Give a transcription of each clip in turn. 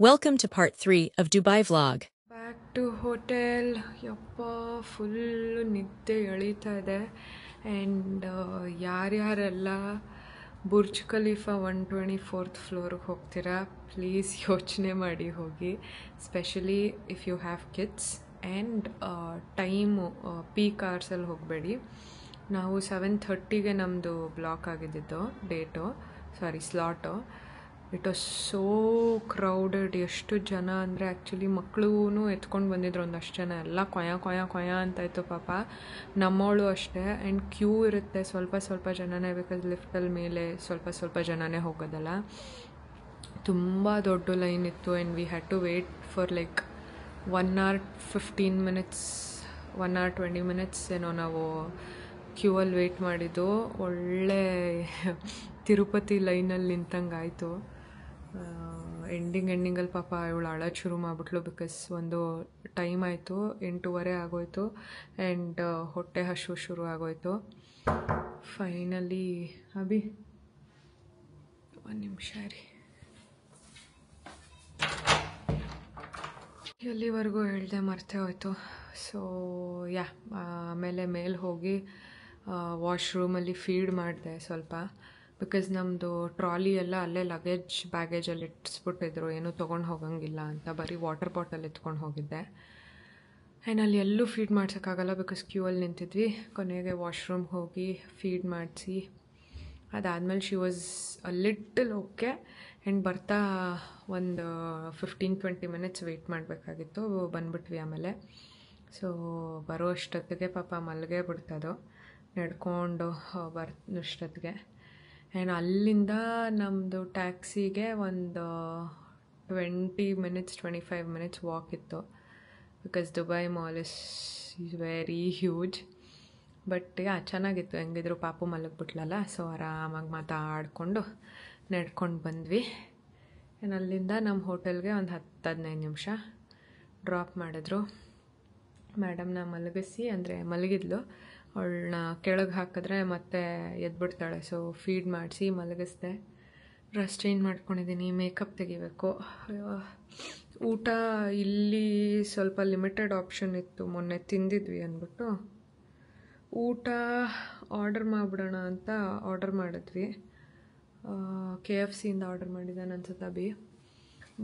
Welcome to part 3 of Dubai Vlog. Back to hotel. ಯಪ್ಪ, full ನಿದ್ದೆ ಎಳೀತಾ ಇದೆ. ಆ್ಯಂಡ್ ಯಾರ್ಯಾರೆಲ್ಲ ಬುರ್ಜ್ ಖಲೀಫಾ 124th ಫ್ಲೋರ್ಗೆ ಹೋಗ್ತೀರಾ, ಪ್ಲೀಸ್ ಯೋಚನೆ ಮಾಡಿ ಹೋಗಿ. Specially if you have kids. And time peak ಅವರ್ಸಲ್ಲಿ ಹೋಗಬೇಡಿ. ನಾವು 7:30ಗೆ ನಮ್ಮದು ಬ್ಲಾಕ್ ಆಗಿದ್ದಿದ್ದು slot. It was so crowded. ಎಷ್ಟು ಜನ ಅಂದರೆ ಆ್ಯಕ್ಚುಲಿ ಮಕ್ಕಳೂ ಎತ್ಕೊಂಡು ಬಂದಿದ್ರು ಒಂದಷ್ಟು ಜನ. ಎಲ್ಲ ಕೊಯ ಅಂತಾಯಿತು ಪಾಪ. ನಮ್ಮವಳು ಅಷ್ಟೇ. ಆ್ಯಂಡ್ ಕ್ಯೂ ಇರುತ್ತೆ, ಸ್ವಲ್ಪ ಜನನೇ, ಬಿಕಾಸ್ ಲಿಫ್ಟಲ್ಲಿ ಮೇಲೆ ಸ್ವಲ್ಪ ಜನನೇ ಹೋಗೋದಲ್ಲ. ತುಂಬ ದೊಡ್ಡ ಲೈನ್ ಇತ್ತು. And we had to wait for like 1 hour 15 minutes 1 hour 20 minutes ಏನೋ ನಾವು ಕ್ಯೂ ಅಲ್ಲಿ ವೇಟ್ ಮಾಡಿದ್ದು. ಒಳ್ಳೆ ತಿರುಪತಿ ಲೈನಲ್ಲಿ ನಿಂತಂಗೆ ಆಯಿತು. ಎಂಡಿಂಗಲ್ಲಿ ಪಾಪ ಇವಳು ಅಳೋದು ಶುರು ಮಾಡಿಬಿಟ್ಲು. ಬಿಕಾಸ್ ಒಂದು ಟೈಮ್ ಆಯಿತು, 8:15 ಆಗೋಯ್ತು. ಆ್ಯಂಡ್ ಹೊಟ್ಟೆ ಹಸಿವು ಶುರು ಆಗೋಯ್ತು. ಫೈನಲಿ ಅಭಿ ಒಂದು ನಿಮಿಷ ರೀ, ಎಲ್ಲಿವರೆಗೂ ಹೇಳ್ದೆ ಮರ್ತೇ ಹೋಯ್ತು. ಸೊ ಆಮೇಲೆ ಮೇಲೆ ಹೋಗಿ ವಾಶ್ರೂಮಲ್ಲಿ ಫೀಡ್ ಮಾಡಿದೆ ಸ್ವಲ್ಪ. ಬಿಕಾಸ್ ನಮ್ಮದು ಟ್ರಾಲಿ ಎಲ್ಲ ಅಲ್ಲೇ ಬ್ಯಾಗೇಜಲ್ಲಿ ಇಟ್ಸ್ಬಿಟ್ಟಿದ್ರು, ಏನೂ ತೊಗೊಂಡು ಹೋಗಂಗಿಲ್ಲ ಅಂತ. ಬರೀ ವಾಟರ್ ಬಾಟಲ್ ಎತ್ಕೊಂಡು ಹೋಗಿದ್ದೆ. ಆ್ಯಂಡ್ ಅಲ್ಲಿ ಎಲ್ಲೂ ಫೀಡ್ ಮಾಡ್ಸೋಕ್ಕಾಗಲ್ಲ ಬಿಕಾಸ್ ಕ್ಯೂ ಅಲ್ಲಿ ನಿಂತಿದ್ವಿ. ಕೊನೆಗೆ ವಾಶ್ರೂಮ್ಗೆ ಹೋಗಿ ಫೀಡ್ ಮಾಡಿಸಿ ಅದಾದಮೇಲೆ she was a little okay. And ಬರ್ತಾ ಒಂದು 15-20 minutes ವೆಯ್ಟ್ ಮಾಡಬೇಕಾಗಿತ್ತು. ಬಂದ್ಬಿಟ್ವಿ ಆಮೇಲೆ. ಸೊ ಬರೋ ಅಷ್ಟೊತ್ತಿಗೆ ಪಾಪ ಮಲ್ಗೆ ಬಿಡ್ತದೋ ನಡ್ಕೊಂಡು ಬರೋಷ್ಟೊತ್ತಿಗೆ. ಆ್ಯಂಡ್ ಅಲ್ಲಿಂದ ನಮ್ಮದು ಟ್ಯಾಕ್ಸಿಗೆ ಒಂದು 25 minutes ವಾಕ್ ಇತ್ತು. Because Dubai mall is very huge. But ಚೆನ್ನಾಗಿತ್ತು. ಹೆಂಗಿದ್ರು ಪಾಪು ಮಲಗಿಬಿಟ್ಲಲ್ಲ, ಸೊ ಆರಾಮಾಗಿ ಮಾತಾಡಿಕೊಂಡು ನಡ್ಕೊಂಡು ಬಂದ್ವಿ. ಆ್ಯಂಡ್ ಅಲ್ಲಿಂದ ನಮ್ಮ ಹೋಟೆಲ್ಗೆ ಒಂದು 10-15 ನಿಮಿಷ ಡ್ರಾಪ್ ಮಾಡಿದ್ರು. ಮೇಡಮ್ನ ಮಲಗಿಸಿ, ಅಂದರೆ ಮಲಗಿದ್ಲು, ಅವಳನ್ನ ಕೆಳಗೆ ಹಾಕಿದ್ರೆ ಮತ್ತೆ ಎದ್ಬಿಡ್ತಾಳೆ. ಸೊ ಫೀಡ್ ಮಾಡಿಸಿ ಮಲಗಿಸ್ದೆ. ಡ್ರೆಸ್ ಚೇಂಜ್ ಮಾಡ್ಕೊಂಡಿದ್ದೀನಿ, ಮೇಕಪ್ ತೆಗಿಬೇಕು. ಊಟ ಇಲ್ಲಿ ಸ್ವಲ್ಪ ಲಿಮಿಟೆಡ್ ಆಪ್ಷನ್ ಇತ್ತು, ಮೊನ್ನೆ ತಿಂದಿದ್ವಿ ಅಂದ್ಬಿಟ್ಟು ಊಟ ಆರ್ಡರ್ ಮಾಡಿಬಿಡೋಣ ಅಂತ ಆರ್ಡರ್ ಮಾಡಿದ್ವಿ. KFCಯಿಂದ ಆರ್ಡರ್ ಮಾಡಿದ್ದಾನೆ ಅನ್ಸುತ್ತೆ ಅಭಿ.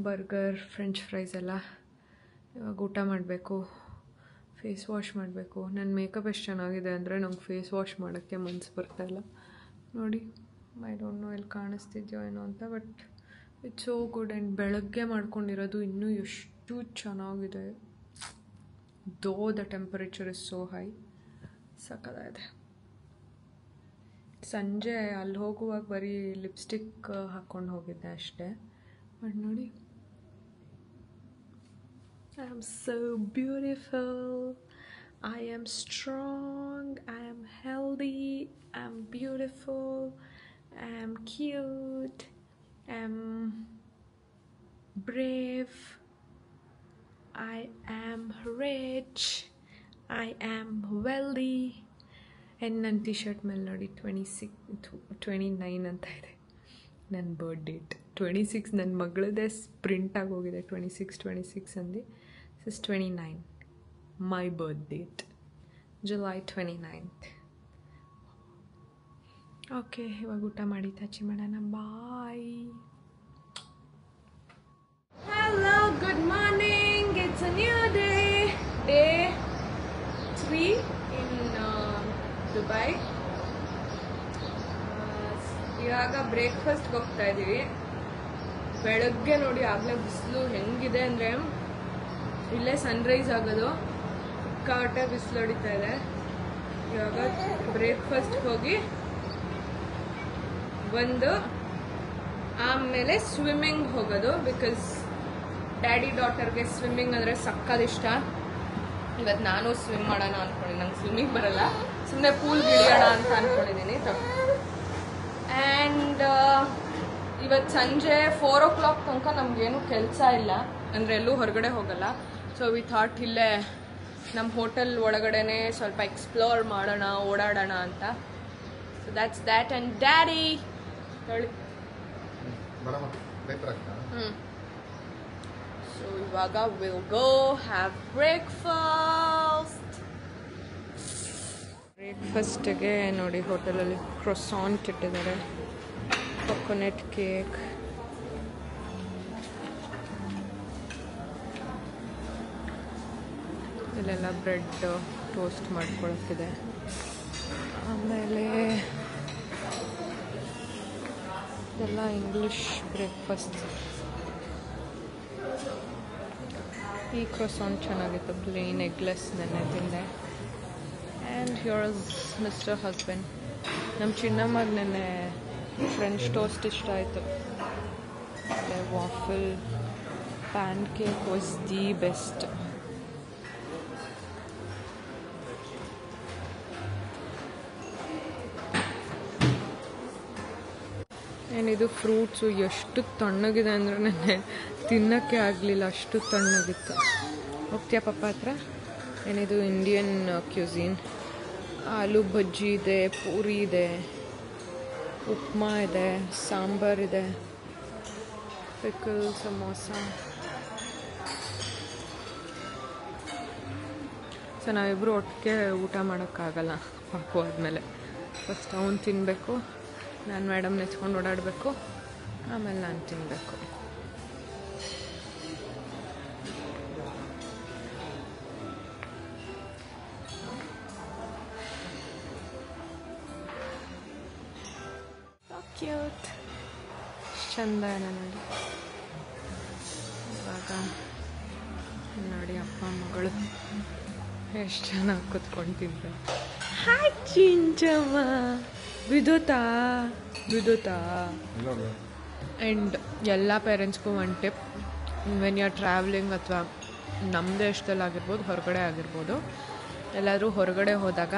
ಬರ್ಗರ್, ಫ್ರೆಂಚ್ ಫ್ರೈಸ್ ಎಲ್ಲ. ಇವಾಗ ಊಟ ಮಾಡಬೇಕು, ಫೇಸ್ ವಾಶ್ ಮಾಡಬೇಕು. ನನ್ನ ಮೇಕಪ್ ಎಷ್ಟು ಚೆನ್ನಾಗಿದೆ ಅಂದರೆ ನಂಗೆ ಫೇಸ್ ವಾಶ್ ಮಾಡೋಕ್ಕೆ ಮನಸ್ಸು ಬರ್ತಾಯಿಲ್ಲ. ನೋಡಿ, ಐ ಡೋಂಟ್ ನೋ ಎಲ್ಲಿ ಕಾಣಿಸ್ತಿದ್ಯೋ ಏನೋ ಅಂತ, but it's so good. And ಬೆಳಗ್ಗೆ ಮಾಡ್ಕೊಂಡಿರೋದು ಇನ್ನೂ ಎಷ್ಟು ಚೆನ್ನಾಗಿದೆ. Though the temperature is so high. ಸಕ್ಕತ್ತಾಗಿದೆ. ಸಂಜೆ ಅಲ್ಲಿ ಹೋಗುವಾಗ ಬರೀ ಲಿಪ್ಸ್ಟಿಕ್ ಹಾಕ್ಕೊಂಡು ಹೋಗಿದ್ದೆ ಅಷ್ಟೇ. ಬಟ್ ನೋಡಿ, I am so beautiful. I am strong. I am healthy. I am beautiful. I am cute. I am brave. I am rich. I am wealthy. And ನನ್ನ ಟಿ ಶರ್ಟ್ ಮೇಲೆ ನೋಡಿ 29 ಅಂತ ಇದೆ ನನ್ನ ಬರ್ತ್ ಡೇಟ್. 26 ನನ್ನ ಮಗಳದೇ ಪ್ರಿಂಟ್ ಆಗೋಗಿದೆ. 26 ಅಂದು. This is 29, my birth date, July 29th. Okay, ಇವಾಗ ಊಟ ಮಾಡಿ ಟಚ್ ಮಾಡೋಣ. Bye. Hello, good morning. It's a new day 3 in Dubai. ಇವಾಗ ಬ್ರೇಕ್ಫಾಸ್ಟ್ಗೆ ಹೋಗ್ತಾ ಇದ್ದೀವಿ. ಬೆಳಗ್ಗೆ ನೋಡಿ ಆಗಲೇ ಬಿಸಿಲು ಹೆಂಗಿದೆ ಅಂದರೆ, ಇಲ್ಲೇ ಸನ್ರೈಸ್ ಆಗೋದು, ಕಾಟೆ ಬಿಸಿಲು ಹೊಡಿತಾ ಇದೆ. ಇವಾಗ ಬ್ರೇಕ್ಫಾಸ್ಟ್ಗೆ ಹೋಗಿ ಬಂದು ಆಮೇಲೆ ಸ್ವಿಮ್ಮಿಂಗ್ ಹೋಗೋದು. ಬಿಕಾಸ್ ಡ್ಯಾಡಿ ಡಾಟರ್ಗೆ ಸ್ವಿಮ್ಮಿಂಗ್ ಅಂದರೆ ಸಕ್ಕತ್ ಇಷ್ಟ. ಇವತ್ತು ನಾನು ಸ್ವಿಮ್ ಮಾಡೋಣ ಅಂದ್ಕೊಂಡಿದ್ದೀನಿ. ನಂಗೆ ಸ್ವಿಮ್ಮಿಂಗ್ ಬರಲ್ಲ, ಸುಮ್ಮನೆ ಪೂಲ್ಗೆ ಇಳಿಯೋಣ ಅಂತ ಅಂದ್ಕೊಂಡಿದ್ದೀನಿ. ಆ್ಯಂಡ್ ಇವತ್ತು ಸಂಜೆ 4 o'clock ತನಕ ನಮಗೇನು ಕೆಲಸ ಇಲ್ಲ, ಅಂದರೆ ಎಲ್ಲೂ ಹೊರಗಡೆ ಹೋಗಲ್ಲ. ಸೊ ವಿ ಥಾಟ್ ಇಲ್ಲೇ ನಮ್ಮ ಹೋಟೆಲ್ ಒಳಗಡೆನೆ ಸ್ವಲ್ಪ ಎಕ್ಸ್ಪ್ಲೋರ್ ಮಾಡೋಣ, ಓಡಾಡೋಣ ಅಂತ. So that's that. And daddy ಹೇಳಿ ಇವಾಗ ವಿಲ್ ಗೋ ಹ್ಯಾವ್ ಬ್ರೇಕ್ಫಾಸ್ಟ್. ಬ್ರೇಕ್ಫಾಸ್ಟಿಗೆ ನೋಡಿ ಹೋಟೆಲಲ್ಲಿ ಕ್ರೊಸಾಂಟ್ ಇಟ್ಟಿದ್ದಾರೆ, ಕೊಕೊನೆಟ್ ಕೇಕ್, ಇಲ್ಲೆಲ್ಲ ಬ್ರೆಡ್ ಟೋಸ್ಟ್ ಮಾಡ್ಕೊಳಕ್ಕಿದೆ. ಆಮೇಲೆ ಇದೆಲ್ಲ ಇಂಗ್ಲಿಷ್ ಬ್ರೇಕ್ಫಾಸ್ಟ್. ಈ ಕ್ರೊಸಾಂಟ್ ಚೆನ್ನಾಗಿತ್ತು, ಪ್ಲೇನ್ ಎಗ್ಲೆಸ್ ನೆನ್ನೆ ತಿಂದೆ. And here's mister husband. ನಮ್ಮ ಚಿನ್ನಮ್ಮಗೆ ನೆನ್ನೆ ಫ್ರೆಂಚ್ ಟೋಸ್ಟ್ ಇಷ್ಟ ಆಯಿತು. Waffle pancake was the best. ಏನಿದು ಫ್ರೂಟ್ಸು ಎಷ್ಟು ತಣ್ಣಗಿದೆ ಅಂದರೆ ನೆನ್ನೆ ತಿನ್ನೋಕ್ಕೆ ಆಗಲಿಲ್ಲ, ಅಷ್ಟು ತಣ್ಣಗಿತ್ತು. ಹೋಗ್ತೀಯಾ ಪಪ್ಪ ಹತ್ರ? ಏನಿದು ಇಂಡಿಯನ್ ಕ್ಯೂಸಿನ್. ಆಲೂ ಬಜ್ಜಿ ಇದೆ, ಪೂರಿ ಇದೆ, ಉಪ್ಮಾ ಇದೆ, ಸಾಂಬಾರಿದೆ, ಪಿಕಲ್, ಸಮೋಸ. ಸೊ ನಾವಿಬ್ಬರು ಒಟ್ಟಿಗೆ ಊಟ ಮಾಡೋಕ್ಕಾಗಲ್ಲ ಪಾಪು ಆದಮೇಲೆ. ಫಸ್ಟ್ ಅವ್ನು ತಿನ್ನಬೇಕು, ನಾನು ಮೇಡಮ್ ನೆಚ್ಕೊಂಡು ಓಡಾಡಬೇಕು, ಆಮೇಲೆ ನಾನು ತಿನ್ನಬೇಕು. ಕ್ಯೂಟ್, ಚಂದ ನೋಡಿ. ಇವಾಗ ನೋಡಿ ಅಪ್ಪ ಮಗಳು ಎಷ್ಟು ಚೆನ್ನಾಗಿ ಕುತ್ಕೊಂತಿದ್ದೆ. ಹಾಯ್ ಚಿಂಚಮ್ಮ, ಬಿದೋತಾ. ಆ್ಯಂಡ್ ಎಲ್ಲ ಪೇರೆಂಟ್ಸ್ಗೂ one tip, when you are travelling ಅಥವಾ ನಮ್ಮ ದೇಶದಲ್ಲಿ ಆಗಿರ್ಬೋದು, ಹೊರಗಡೆ ಆಗಿರ್ಬೋದು, ಎಲ್ಲಾದರೂ ಹೊರಗಡೆ ಹೋದಾಗ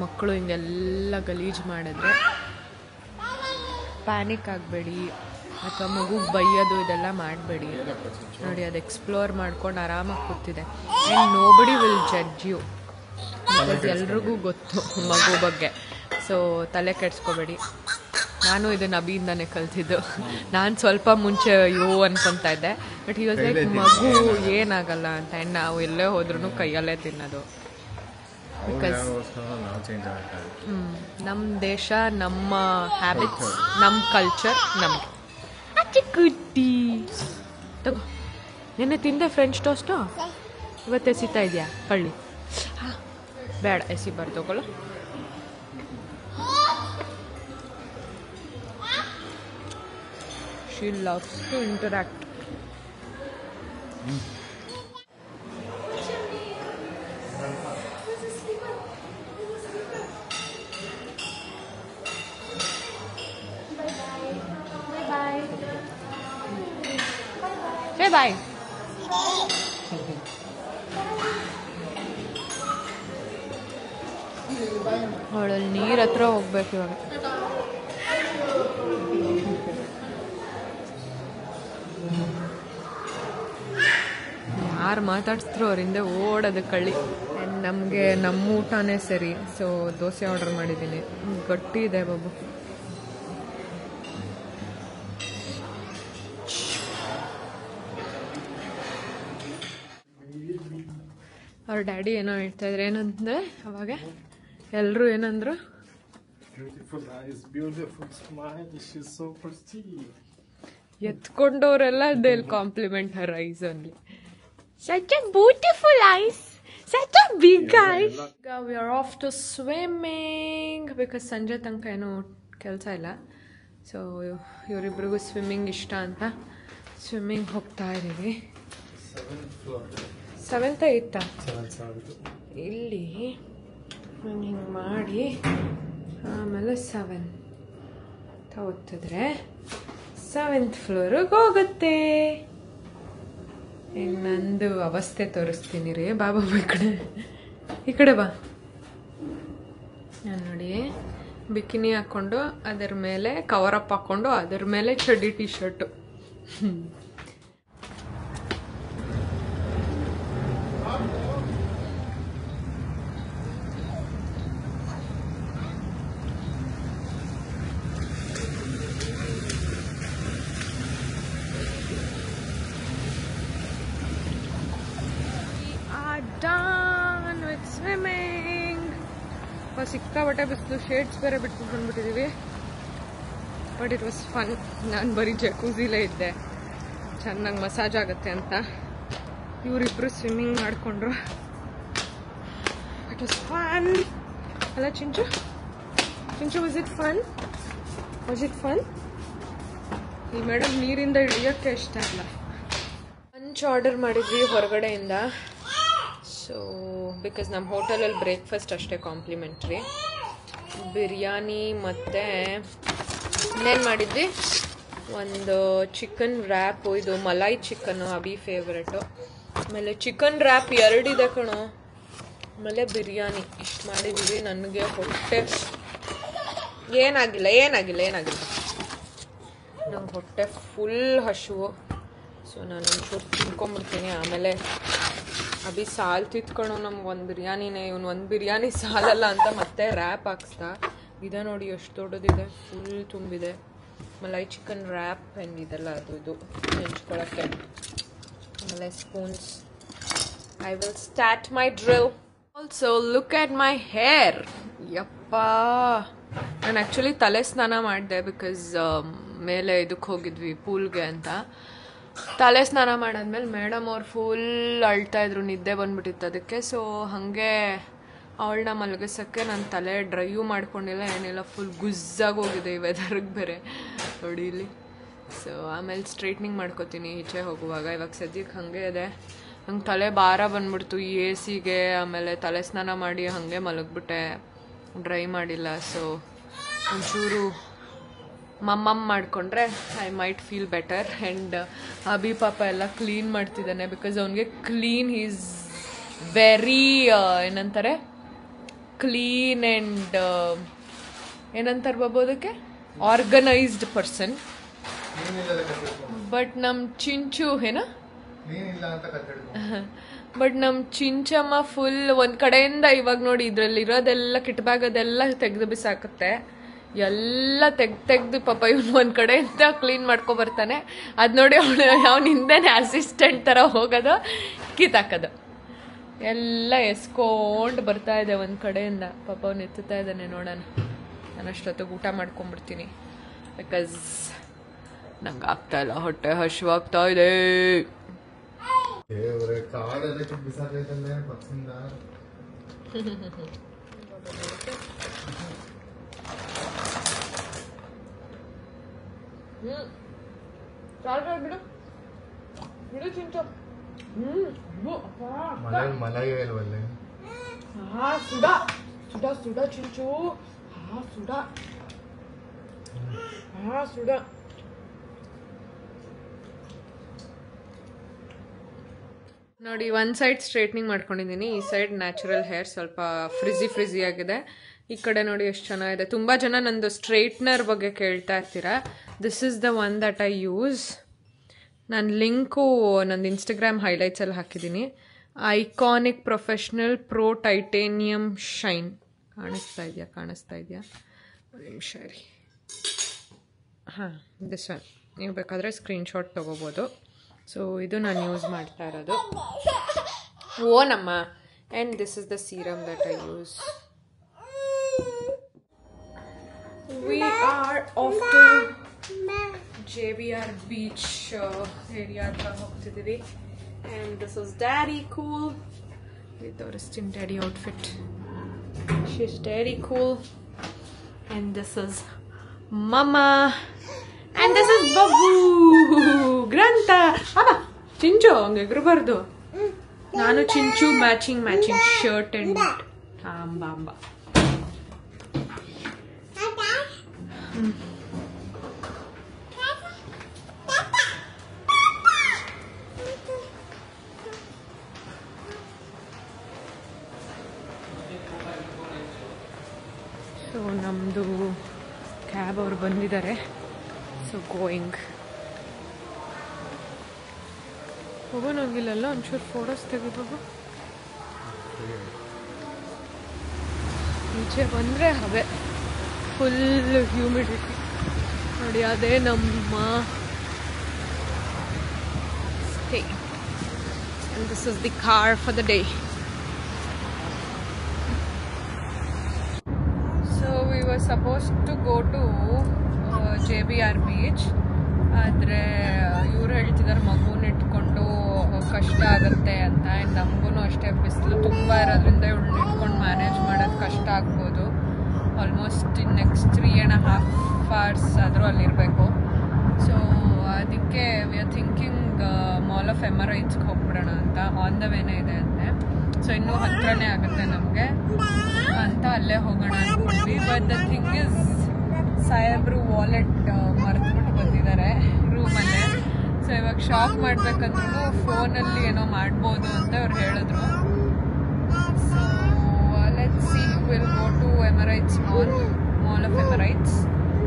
ಮಕ್ಕಳು ಹಿಂಗೆಲ್ಲ ಗಲೀಜು ಮಾಡಿದ್ರೆ ಪ್ಯಾನಿಕ್ ಆಗಬೇಡಿ, ಅಥವಾ ಮಗುಗೆ ಬೈಯೋದು ಇದೆಲ್ಲ ಮಾಡಬೇಡಿ. ನೋಡಿ ಅದು ಎಕ್ಸ್ಪ್ಲೋರ್ ಮಾಡ್ಕೊಂಡು ಆರಾಮಾಗಿ ಕೂತಿದೆ. And nobody will judge you, because ಎಲ್ರಿಗೂ ಗೊತ್ತು ಮಗು ಬಗ್ಗೆ. ಸೊ ತಲೆ ಕೆಡಿಸ್ಕೋಬೇಡಿ. ನಾನು ಇದನ್ನು ಅಭಿಯಿಂದಾನೆ ಕಲ್ತಿದ್ದು. ನಾನು ಸ್ವಲ್ಪ ಮುಂಚೆ ಅನ್ಕೊತಾ ಇದ್ದೆ, ಬಟ್ ಈ ವಾಸ್ ಲೈಕ್ ಮಗು ಏನಾಗಲ್ಲ ಅಂತ. ಆ್ಯಂಡ್ ನಾವು ಎಲ್ಲೇ ಹೋದ್ರೂ ಕೈಯಲ್ಲೇ ತಿನ್ನೋದು. ಬಿಕಾಸ್ ನಮ್ಮ ದೇಶ, ನಮ್ಮ ಹ್ಯಾಬಿಟ್ಸ್, ನಮ್ಮ ಕಲ್ಚರ್ ನಮಗೆ. ಕುಟ್ಟಿ ತಗೋ, ನಿನ್ನೆ ತಿಂದೆ ಫ್ರೆಂಚ್ ಟೋಸ್ಟು, ಇವತ್ತು ಎಸಿತಾ ಇದೆಯಾ ಕಳ್ಳಿ? ಹಾಂ ಬೇಡ, ಎಸಿಬಾರ್ದು, ತಗೊಳ್ಳೋ. She loves to interact. Bye. Say bye. ಅವಳಲ್ಲಿ ನೀರ್ ಹತ್ರ ಹೋಗ್ಬೇಕು ಇವಾಗ. ಯಾರು ಮಾತಾಡ್ಸಿದ್ರು ಅವರಿಂದ ಓಡೋದು ಕಳ್ಳಿ. ಆ್ಯಂಡ್ ನಮಗೆ ನಮ್ಮ ಊಟನೇ ಸರಿ. ಸೊ ದೋಸೆ ಆರ್ಡರ್ ಮಾಡಿದ್ದೀನಿ, ಗಟ್ಟಿ ಇದೆ ಬಾಬು. ಅವ್ರ ಡ್ಯಾಡಿ ಏನೋ ಹೇಳ್ತಾ ಇದ್ರು. ಏನಂದ್ರೆ ಅವಾಗ ಎಲ್ಲರೂ ಏನಂದ್ರು, ಎತ್ಕೊಂಡವರೆಲ್ಲ they'll compliment her eyes only. Such a beautiful eyes, such a big eyes. We are off to swimming because ಸಂಜೆ ತನಕ ಏನೂ ಕೆಲಸ ಇಲ್ಲ. ಸೊ ಇವರಿಬ್ರಿಗೂ ಸ್ವಿಮ್ಮಿಂಗ್ ಇಷ್ಟ ಅಂತ ಸ್ವಿಮ್ಮಿಂಗ್ ಹೋಗ್ತಾ ಇದ್ದೀವಿ. 7th 8th ಇಲ್ಲಿ ನಾನು ಹಿಂಗೆ ಮಾಡಿ ಆಮೇಲೆ 7 ಒತ್ತಿದ್ರೆ 7th ಫ್ಲೋರಿಗೆ ಹೋಗುತ್ತೆ. ಈಗ ನಂದು ಅವಸ್ಥೆ ತೋರಿಸ್ತೀನಿ ರೀ. ಬಾಬಾ ಈ ಕಡೆ ಬಾ. ನಾನು ನೋಡಿ ಬಿಕಿನಿ ಹಾಕ್ಕೊಂಡು ಅದರ ಮೇಲೆ ಕವರಪ್ ಹಾಕ್ಕೊಂಡು ಅದರ ಮೇಲೆ ಚಡ್ಡಿ ಟಿ ಶರ್ಟು. ಸಿಕ್ಕಾಪಟ್ಟೆ ಬಿಸಿಲು, ಶೇಡ್ಸ್ ಬೇರೆ ಬಿಟ್ಬಿಟ್ಟು ಬಂದ್ಬಿಟ್ಟಿದ್ದೀವಿ. But it was fun. ನಾನು ಬರೀ ಜಕೂಸಿಲೇ ಇದ್ದೆ, ಚೆನ್ನಾಗಿ ಮಸಾಜ್ ಆಗುತ್ತೆ ಅಂತ. ಇವರಿಬ್ರು ಸ್ವಿಮ್ಮಿಂಗ್ ಮಾಡಿಕೊಂಡ್ರು. ಇಟ್ ವಾಸ್ ಫನ್ ಅಲ್ಲ ಚಿಂಚು? Was it fun? ಈ ಮೇಡಮ್ ನೀರಿಂದ ಇಳಿಯೋಕ್ಕೆ ಇಷ್ಟ ಇಲ್ಲ. ಲಂಚ್ ಆರ್ಡರ್ ಮಾಡಿದ್ವಿ ಹೊರಗಡೆಯಿಂದ. ಸೊ ಬಿಕಾಸ್ ನಮ್ಮ ಹೋಟೆಲಲ್ಲಿ ಬ್ರೇಕ್ಫಾಸ್ಟ್ ಅಷ್ಟೇ ಕಾಂಪ್ಲಿಮೆಂಟ್ರಿ. ಬಿರಿಯಾನಿ ಮತ್ತು ಇನ್ನೇನು ಮಾಡಿದ್ವಿ, ಒಂದು ಚಿಕನ್ ರ್ಯಾಪು, ಇದು ಮಲಾಯ್ ಚಿಕನ್ನು ಅಭಿ ಫೇವ್ರೆಟು. ಆಮೇಲೆ ಚಿಕನ್ ರ್ಯಾಪ್ 2 ಇದೆ ಕಣೋ. ಆಮೇಲೆ ಬಿರಿಯಾನಿ ಇಷ್ಟು ಮಾಡಿದ್ದೀವಿ. ನನಗೆ ಹೊಟ್ಟೆ ಏನಾಗಿಲ್ಲ. ನಂಗೆ ಹೊಟ್ಟೆ ಫುಲ್ ಹಸಿವು. ಸೊ ನಾನು ಒಂಚೂರು ತಿನ್ಕೊಂಬಿಡ್ತೀನಿ. ಆಮೇಲೆ ಅಭಿ ಸಾಲು ತಿತ್ಕೊಂಡು ನಮ್ಗೆ ಒಂದು ಬಿರಿಯಾನಿನೇ, ಇವನು ಒಂದು ಬಿರಿಯಾನಿ ಸಾಲಲ್ಲ ಅಂತ ಮತ್ತೆ ರ್ಯಾಪ್ ಹಾಕ್ಸ್ದ. ಇದೆ ನೋಡಿ ಎಷ್ಟು ದೊಡ್ಡದಿದೆ, ಫುಲ್ ತುಂಬಿದೆ. ಮಲೈ ಚಿಕನ್ ರ್ಯಾಪ್ ಆ್ಯಂಡ್ ಇದೆಲ್ಲ ಇದು ನೆಂಚ್ಕೊಳ್ಳೋಕ್ಕೆ. ಆಮೇಲೆ spoons. I will start my drill. Also look at my hair. ಯಪ್ಪ, ನಾನು ಆ್ಯಕ್ಚುಲಿ ತಲೆ ಸ್ನಾನ ಮಾಡಿದೆ ಬಿಕಾಸ್ ಮೇಲೆ ಇದಕ್ಕೆ ಹೋಗಿದ್ವಿ ಪೂಲ್ಗೆ ಅಂತ. ತಲೆ ಸ್ನಾನ ಮಾಡಾದ್ಮೇಲೆ ಮೇಡಮ್ ಅವ್ರು ಫುಲ್ ಅಳ್ತಾಯಿದ್ರು, ನಿದ್ದೆ ಬಂದ್ಬಿಟ್ಟಿತ್ತು ಅದಕ್ಕೆ. ಸೊ ಹಾಗೆ ಅವಳನ್ನ ಮಲಗಿಸೋಕ್ಕೆ ನಾನು ತಲೆ ಡ್ರೈಯೂ ಮಾಡ್ಕೊಂಡಿಲ್ಲ, ಏನಿಲ್ಲ, ಫುಲ್ ಗುಜ್ಜಾಗಿ ಹೋಗಿದೆ ಈ ವೆದರ್ಗೆ ಬೇರೆ ನೋಡಿ ಇಲ್ಲಿ. ಸೊ ಆಮೇಲೆ ಸ್ಟ್ರೈಟ್ನಿಂಗ್ ಮಾಡ್ಕೋತೀನಿ ಈಚೆ ಹೋಗುವಾಗ. ಇವಾಗ ಸದ್ಯಕ್ಕೆ ಹಾಗೆ ಇದೆ. ನಂಗೆ ತಲೆ ಭಾರ ಬಂದ್ಬಿಡ್ತು ಈ ಎ ಸಿಗೆ. ಆಮೇಲೆ ತಲೆ ಸ್ನಾನ ಮಾಡಿ ಹಾಗೆ ಮಲಗಿಬಿಟ್ಟೆ, ಡ್ರೈ ಮಾಡಿಲ್ಲ. ಸೊ ಒಂಚೂರು ಮಮ್ಮಮ್ಮ ಮಾಡಿಕೊಂಡ್ರೆ I might feel better. And Abhi ಪಾಪ ಎಲ್ಲ ಕ್ಲೀನ್ ಮಾಡ್ತಿದ್ದಾನೆ ಬಿಕಾಸ್ ಅವನಿಗೆ ಕ್ಲೀನ್ ಈಸ್ ವೆರಿ ಏನಂತಾರೆ, ಕ್ಲೀನ್ ಆ್ಯಂಡ್ ಏನಂತಾರೆ ಬಾಬು ಅದಕ್ಕೆ, ಆರ್ಗನೈಸ್ಡ್ ಪರ್ಸನ್. ಬಟ್ ನಮ್ಮ ಚಿಂಚು ಬಟ್ ನಮ್ಮ ಚಿಂಚಮ್ಮ ಫುಲ್ ಒಂದು ಕಡೆಯಿಂದ ಇವಾಗ ನೋಡಿ ಇದ್ರಲ್ಲಿ ಇರೋದೆಲ್ಲ ಕಿಟ್ ಬ್ಯಾಗ್ ಅದೆಲ್ಲ ತೆಗೆದು ಬಿಸಾಕುತ್ತೆ. ಎಲ್ಲ ತೆಗ್ದು ಪಾಪ ಇವನು ಒಂದು ಕಡೆಯಿಂದ ಕ್ಲೀನ್ ಮಾಡ್ಕೊಬರ್ತಾನೆ. ಅದು ನೋಡಿ ಅವ್ನು ಹಿಂದೆನೇ ಅಸಿಸ್ಟೆಂಟ್ ಥರ ಹೋಗೋದು, ಕಿತ್ತಾಕೋದು ಎಲ್ಲ ಎಸ್ಕೊಂಡು ಬರ್ತಾ ಇದೆ ಒಂದು ಕಡೆಯಿಂದ. ಪಾಪ ಅವ್ನು ಎತ್ತುತ್ತಾ ಇದ್ದಾನೆ ನೋಡೋಣ. ನಾನು ಅಷ್ಟೊತ್ತಿಗೆ ಊಟ ಮಾಡ್ಕೊಂಬಿಡ್ತೀನಿ ಬಿಕಾಸ್ ನಂಗೆ ಆಗ್ತಾ ಇಲ್ಲ, ಹೊಟ್ಟೆ ಹಸಿವಾಗ್ತಾ ಇದೆ. ಬಿಡು ಚಿಂಚು. ಸುಡ ಚಿಂಚು. ಸುಡ. ನೋಡಿ, ಒಂದು ಸೈಡ್ ಸ್ಟ್ರೈಟ್ನಿಂಗ್ ಮಾಡ್ಕೊಂಡಿದ್ದೀನಿ, ಈ ಸೈಡ್ ನ್ಯಾಚುರಲ್ ಹೇರ್ ಸ್ವಲ್ಪ ಫ್ರಿಝಿ ಆಗಿದೆ. ಈ ಕಡೆ ನೋಡಿ ಎಷ್ಟು ಚೆನ್ನಾಗಿದೆ. ತುಂಬ ಜನ ನಂದು ಸ್ಟ್ರೈಟ್ನರ್ ಬಗ್ಗೆ ಕೇಳ್ತಾ ಇರ್ತೀರಾ. This is the one that I use. ನಾನು ಲಿಂಕು ನಂದು ಇನ್ಸ್ಟಾಗ್ರಾಮ್ ಹೈಲೈಟ್ಸಲ್ಲಿ ಹಾಕಿದ್ದೀನಿ. Iconic professional pro titanium shine. ಕಾಣಿಸ್ತಾ ಇದೆಯಾ? ಒಂದು ನಿಮಿಷ ರೀ. ಹಾಂ, ದಿಸ್ ಒನ್. ನೀವು ಬೇಕಾದರೆ ಸ್ಕ್ರೀನ್ಶಾಟ್ ತೊಗೋಬೋದು. ಸೊ ಇದು ನಾನು ಯೂಸ್ ಮಾಡ್ತಾ ಇರೋದು. ಓನಮ್ಮ. And this is the serum that I use. We are off to JBR beach area hatra ಹೋಗ್ತಿದ್ದೀವಿ. And this is Daddy cool with our stint daddy outfit. She's Daddy cool. And this is Mama. And this is Babu. Granta. Abba. Chinchu hanga eಗರಬಾರದು. ನಾನು Chinchu matching shirt and amba. So ನಮ್ಮದು cab ಅವರು ಬಂದಿದ್ದಾರೆ. So going. ಹೋಗೋಣಂಗಿಲ್ಲಲ್ಲ, ಒಂಚೂರು photos ತೆಗಿಬೋದು. ಈಚೆ ಬಂದರೆ ಅವೇ full humidity ನೋಡಿ. ಅದೇ ನಮ್ಮ stay. And this is the car for the day. Was supposed to go to JBR beach. ಆದರೆ ಇವ್ರು ಹೇಳ್ತಿದ್ದಾರೆ ಮಗುನ ಇಟ್ಕೊಂಡು ಕಷ್ಟ ಆಗುತ್ತೆ ಅಂತ. ಆ್ಯಂಡ್ ನಮಗೂ ಅಷ್ಟೇ ಬಿಸಿಲು ತುಂಬ ಇರೋದ್ರಿಂದ ಇವಳನ್ನ ಇಟ್ಕೊಂಡು ಮ್ಯಾನೇಜ್ ಮಾಡೋದು ಕಷ್ಟ ಆಗ್ಬೋದು. ಆಲ್ಮೋಸ್ಟ್ ಇನ್ ನೆಕ್ಸ್ಟ್ 3.5 hours ಆದರೂ ಅಲ್ಲಿರಬೇಕು. ಸೊ ಅದಕ್ಕೆ we are thinking mall of ಎಮರೈಟ್ಸ್ಗೆ ಹೋಗ್ಬಿಡೋಣ ಅಂತ. ಆನ್ ದ ವೇನೇ ಇದೆ ಅಂತೆ. ಸೊ ಇನ್ನೂ ಹತ್ರನೇ ಆಗುತ್ತೆ ನಮಗೆ ಅಂತ ಅಲ್ಲೇ ಹೋಗೋಣ ಅಂದ್ಕೊಂಡ್ವಿ. ಬಟ್ ದ ಥಿಂಗ್ ಇಸ್ ಸಾಹೇಬ್ರು ವಾಲೆಟ್ ಮರೆತುಬಿಟ್ಟು ಬಂದಿದ್ದಾರೆ ರೂಮಲ್ಲೇ. ಸೊ ಇವಾಗ ಶಾಪ್ ಮಾಡ್ಬೇಕಂದ್ರೂ ಫೋನಲ್ಲಿ ಏನೋ ಮಾಡ್ಬೋದು ಅಂತ ಅವ್ರು ಹೇಳಿದ್ರು. So let's see, we'll go to Emirates mall of Emirates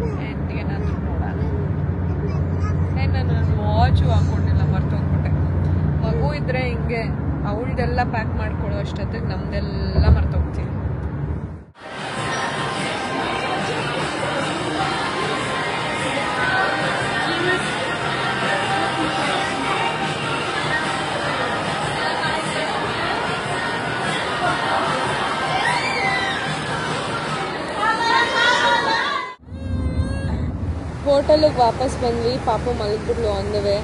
and ಏನಾದರೂ ನೋಡೋಣ. ನಾನು ವಾಚು ಹಾಕೊಂಡಿಲ್ಲ, ಮರ್ತೋಗ್ಬಿಟ್ಟೆ. ಮಗು ಇದ್ರೆ ಹಿಂಗೆ ಅವಳದೆಲ್ಲ ಪ್ಯಾಕ್ ಮಾಡ್ಕೊಳ್ಳೋ ಅಷ್ಟೊತ್ತಿಗೆ ನಮ್ದೆಲ್ಲ ಮರ್ತೋಗ್ತೀವಿ. ಹೋಟೆಲಿಗೆ ವಾಪಸ್ ಬಂದ್ವಿ. ಪಾಪು ಮಲಗಿಬಿಡ್ಲು on the way.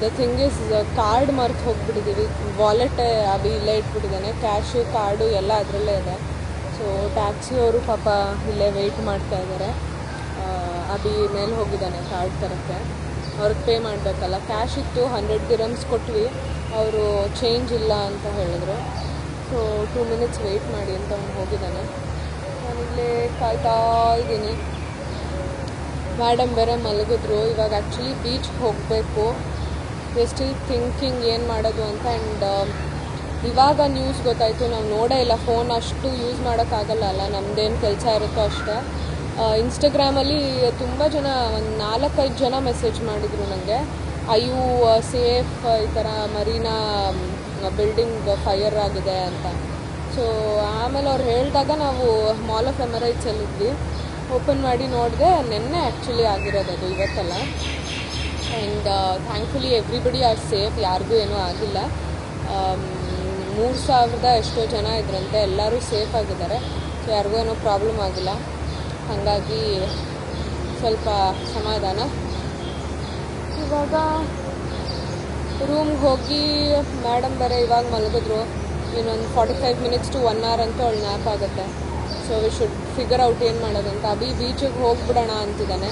The thing is card ಮರ್ತು ಹೋಗ್ಬಿಟ್ಟಿದ್ದೀವಿ. ವಾಲೆಟ್ ಅಭಿ ಇಲ್ಲೇ ಇಟ್ಬಿಟ್ಟಿದ್ದಾನೆ. ಕ್ಯಾಶು ಕಾರ್ಡು ಎಲ್ಲ ಅದರಲ್ಲೇ ಇದೆ. ಸೊ ಟ್ಯಾಕ್ಸಿಯವರು ಪಾಪ ಇಲ್ಲೇ ವೆಯ್ಟ್ ಮಾಡ್ತಾ ಇದ್ದಾರೆ. ಅಭಿ ಮೇಲೆ ಹೋಗಿದ್ದಾನೆ ಕಾರ್ಡ್ ತರಕ್ಕೆ. ಅವ್ರಿಗೆ ಪೇ ಮಾಡಬೇಕಲ್ಲ. ಕ್ಯಾಶ್ ಇತ್ತು, 100 dirhams ಕೊಟ್ವಿ. ಅವರು ಚೇಂಜ್ ಇಲ್ಲ ಅಂತ ಹೇಳಿದ್ರು. ಸೊ 2 minutes ವೆಯ್ಟ್ ಮಾಡಿ ಅಂತ ಅವ್ನು ಹೋಗಿದ್ದಾನೆ. ನಾನಿಲ್ಲೇ ಕಾಯ್ತಾ ಇದ್ದೀನಿ. ಮೇಡಮ್ ಬೇರೆ ಮಲಗಿದ್ರು. ಇವಾಗ ಆ್ಯಕ್ಚುಲಿ ಬೀಚ್ಗೆ ಹೋಗಬೇಕು. ವಿ ಸ್ಟಿಲ್ ಥಿಂಕಿಂಗ್ ಏನು ಮಾಡೋದು ಅಂತ. ಆ್ಯಂಡ್ ಇವಾಗ ನ್ಯೂಸ್ ಗೊತ್ತಾಯಿತು. ನಾವು ನೋಡೇ ಇಲ್ಲ, ಫೋನ್ ಅಷ್ಟು ಯೂಸ್ ಮಾಡೋಕ್ಕಾಗಲ್ಲ ಅಲ್ಲ, ನಮ್ಮದೇನು ಕೆಲಸ ಇರುತ್ತೋ ಅಷ್ಟೇ. ಇನ್ಸ್ಟಾಗ್ರಾಮಲ್ಲಿ ತುಂಬ ಜನ, ಒಂದು 4-5 ಜನ ಮೆಸೇಜ್ ಮಾಡಿದರು ನನಗೆ. ಐಯು ಸೇಫ್, ಈ ಥರ ಮರೀನಾ ಬಿಲ್ಡಿಂಗ್ ಫೈರ್ ಆಗಿದೆ ಅಂತ. ಸೊ ಆಮೇಲೆ ಅವ್ರು ಹೇಳಿದಾಗ ನಾವು ಮಾಲ್ ಆಫ್ ಎಮರೈಟ್ಸಲ್ಲಿದ್ವಿ. ಓಪನ್ ಮಾಡಿ ನೋಡಿದೆ, ನೆನ್ನೆ ಆ್ಯಕ್ಚುಲಿ ಆಗಿರೋದು ಅದು, ಇವತ್ತಲ್ಲ. And thankfully everybody are safe, ಯಾರಿಗೂ ಏನೂ ಆಗಿಲ್ಲ. 3,000 ಎಷ್ಟೋ ಜನ ಇದ್ರಂತೆ, ಎಲ್ಲರೂ ಸೇಫ್ ಆಗಿದ್ದಾರೆ. ಸೊ ಯಾರಿಗೂ ಏನೋ ಪ್ರಾಬ್ಲಮ್ ಆಗಿಲ್ಲ. ಹಾಗಾಗಿ ಸ್ವಲ್ಪ ಸಮಾಧಾನ. ಇವಾಗ ರೂಮ್ಗೆ ಹೋಗಿ, ಮೇಡಮ್ ಬೇರೆ ಇವಾಗ ಮಲಗಿದ್ರು. ಇನ್ನೊಂದು 45 minutes to 1 hour ಅಂತೂ ಅವಳು ನ್ಯಾಪ್ ಆಗುತ್ತೆ. So we should figure out ಏನು ಮಾಡೋದಂತ. ಅಭಿ ಬೀಚಿಗೆ ಹೋಗ್ಬಿಡೋಣ ಅಂತಿದ್ದಾನೆ.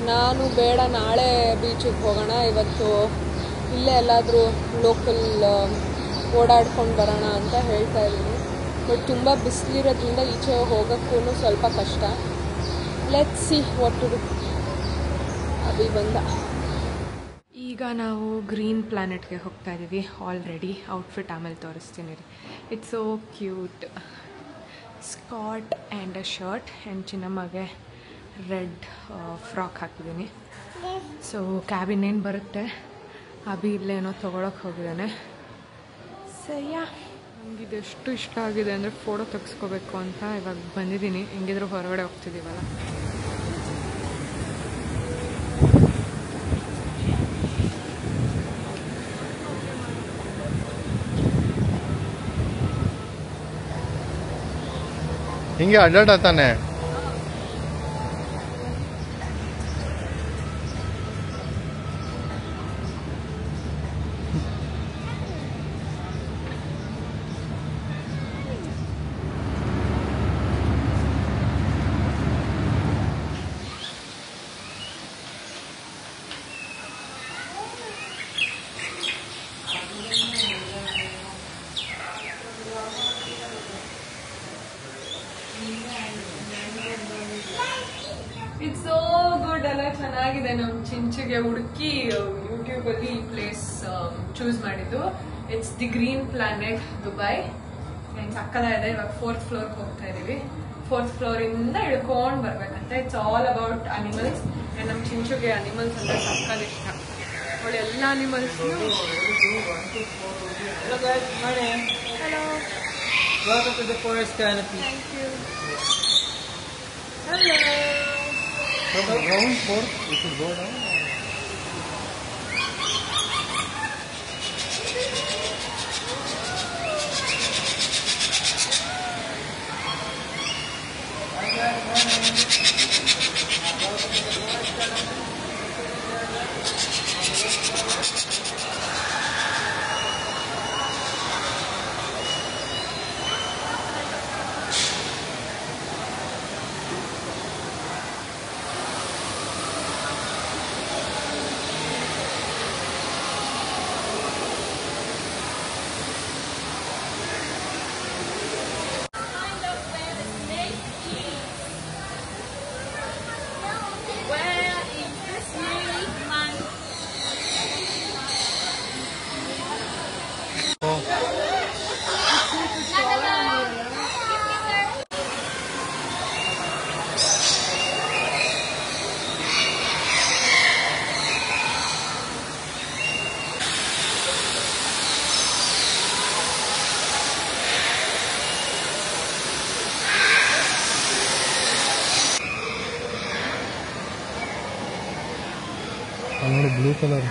ನಾನು ಬೇಡ, ನಾಳೆ ಬೀಚಿಗೆ ಹೋಗೋಣ, ಇವತ್ತು ಇಲ್ಲೇ ಎಲ್ಲಾದರೂ ಲೋಕಲ್ ಓಡಾಡ್ಕೊಂಡು ಬರೋಣ ಅಂತ ಹೇಳ್ತಾ ಇದ್ದೀನಿ. ಬಟ್ ತುಂಬ ಬಿಸಿಲಿರೋದ್ರಿಂದ ಈಚೆ ಹೋಗೋಕ್ಕೂ ಸ್ವಲ್ಪ ಕಷ್ಟ. Let's see what to do. Abhi ಬಂದ. ಈಗ ನಾವು ಗ್ರೀನ್ ಪ್ಲಾನೆಟ್ಗೆ ಹೋಗ್ತಾ ಇದ್ದೀವಿ. ಆಲ್ರೆಡಿ ಔಟ್ಫಿಟ್ ಆಮೇಲೆ ತೋರಿಸ್ತೀನಿ ರೀ. It's so cute. Skirt and a shirt and ಚಿನ್ನಮ್ಮಗೆ ರೆಡ್ ಫ್ರಾಕ್ ಹಾಕಿದ್ದೀನಿ. ಸೊ ಕ್ಯಾಬಿನ್ ಏನು ಬರುತ್ತೆ. ಅಭಿ ಇಲ್ಲೇನೋ ತೊಗೊಳಕ್ಕೆ ಹೋಗಿದ್ದಾನೆ. ಸಯ್ಯ, ನನಗಿದು ಎಷ್ಟು ಇಷ್ಟ ಆಗಿದೆ ಅಂದರೆ ಫೋಟೋ ತೆಗೆಸ್ಕೋಬೇಕು ಅಂತ ಇವಾಗ ಬಂದಿದ್ದೀನಿ. ಹೆಂಗಿದ್ರು ಹೊರಗಡೆ ಹೋಗ್ತಿದ್ದೀವಲ್ಲ. ಹಿಂಗೆ ಅಡ್ಡಾಡತಾನೆ. ಇಟ್ಸ್ ಸೋ ಗುಡ್ ಅಲ್ಲ, ಚೆನ್ನಾಗಿದೆ. ನಮ್ಮ ಚಿಂಚಿಗೆ ಹುಡುಕಿ ಯೂಟ್ಯೂಬಲ್ಲಿ ಈ ಪ್ಲೇಸ್ ಚೂಸ್ ಮಾಡಿದ್ದು. It's the green planet Dubai. ಸಕ್ಕದಾಗಿದೆ. ಇವಾಗ 4th floorಗೆ ಹೋಗ್ತಾ ಇದೀವಿ. 4th floorಯಿಂದ ಇಳ್ಕೊಂಡು ಬರ್ಬೇಕಂತ. It's all about animals. ನಮ್ಮ ಚಿಂಚುಗೆ ಅನಿಮಲ್ಸ್ ಅಂದ್ರೆ ಸಕ್ಕದ ಇಷ್ಟ. ಅವಳು ಎಲ್ಲ animals. Hello, welcome to the forest canopy. Thank you. Hello. Ground floor, we should go down. Good morning. Blue colour.